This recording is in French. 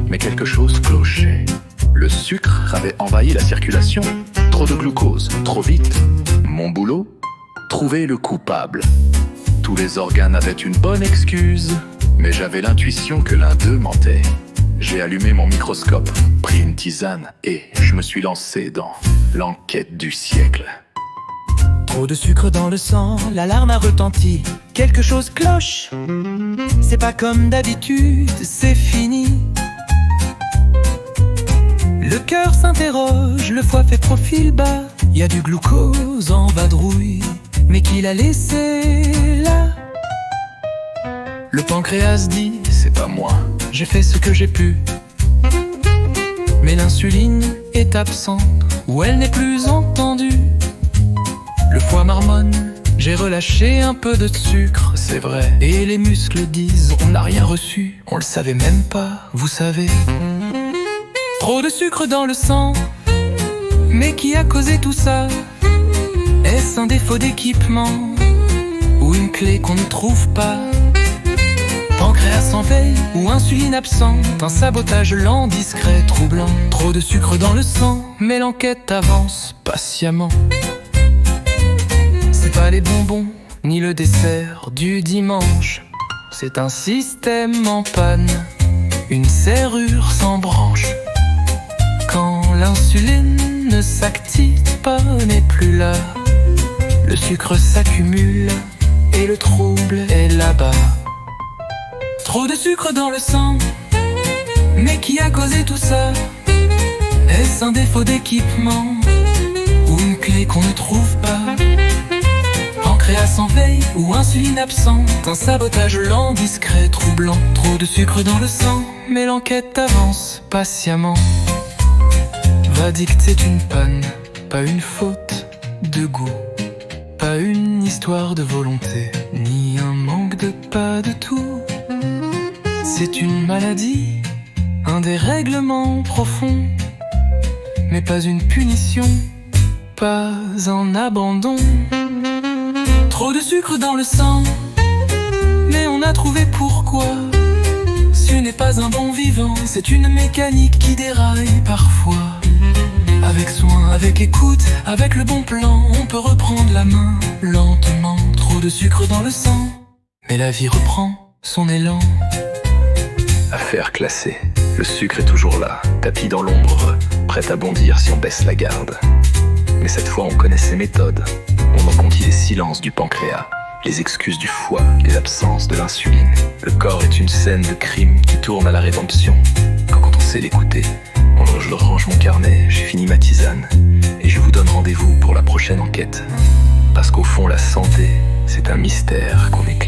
Mais quelque chose clochait. Le sucre avait envahi la circulation. Trop de glucose, trop vite. Mon boulot? Trouver le coupable. Tous les organes avaient une bonne excuse, mais j'avais l'intuition que l'un d'eux mentait. J'ai allumé mon microscope, pris une tisane et je me suis lancé dans l'enquête du siècle. Trop de sucre dans le sang, l'alarme a retenti. Quelque chose cloche, c'est pas comme d'habitude, c'est fini. Le cœur s'interroge, le foie fait profil bas. Y a du glucose en vadrouille, mais qui l'a laissé là? Le pancréas dit, C'est pas moi. j'ai fait ce que j'ai pu. Mais l'insuline est absente, ou elle n'est plus entendue. Le foie marmonne, j'ai relâché un peu de sucre, c'est vrai. Et les muscles disent, on n'a rien reçu, on le savait même pas, vous savez. Trop de sucre dans le sang, mais qui a causé tout ça? Est-ce un défaut d'équipement, ou une clé qu'on ne trouve pas? Pancréas en veille, ou insuline absente, un sabotage lent, discret, troublant. Trop de sucre dans le sang, mais l'enquête avance patiemment. C'est pas les bonbons, ni le dessert du dimanche. C'est un système en panne, une serrure sans branche. Quand l'insuline ne s'active pas, n'est plus là, le sucre s'accumule et le trouble est là-bas. Trop de sucre dans le sang, mais qui a causé tout ça? Est-ce un défaut d'équipement, ou une clé qu'on ne trouve pas? Pancréas en veille, ou insuline absente, un sabotage lent, discret, troublant. Trop de sucre dans le sang, mais l'enquête avance patiemment. Verdict, c'est une panne, pas une faute de goût, pas une histoire de volonté, ni un manque de pas de tout. C'est une maladie, un dérèglement profond, mais pas une punition, pas un abandon. Trop de sucre dans le sang, mais on a trouvé pourquoi. Ce n'est pas un bon vivant, c'est une mécanique qui déraille parfois. Avec soin, avec écoute, avec le bon plan, on peut reprendre la main lentement. Trop de sucre dans le sang, mais la vie reprend son élan. Affaire classée. Le sucre est toujours là, tapis dans l'ombre, prêt à bondir si on baisse la garde. Mais cette fois on connaît ses méthodes. On en conquit les silences du pancréas, les excuses du foie, les absences de l'insuline. Le corps est une scène de crime qui tourne à la rédemption. Quand on sait l'écouter, je range mon carnet, j'ai fini ma tisane, et je vous donne rendez-vous pour la prochaine enquête. Parce qu'au fond la santé, c'est un mystère qu'on éclaire.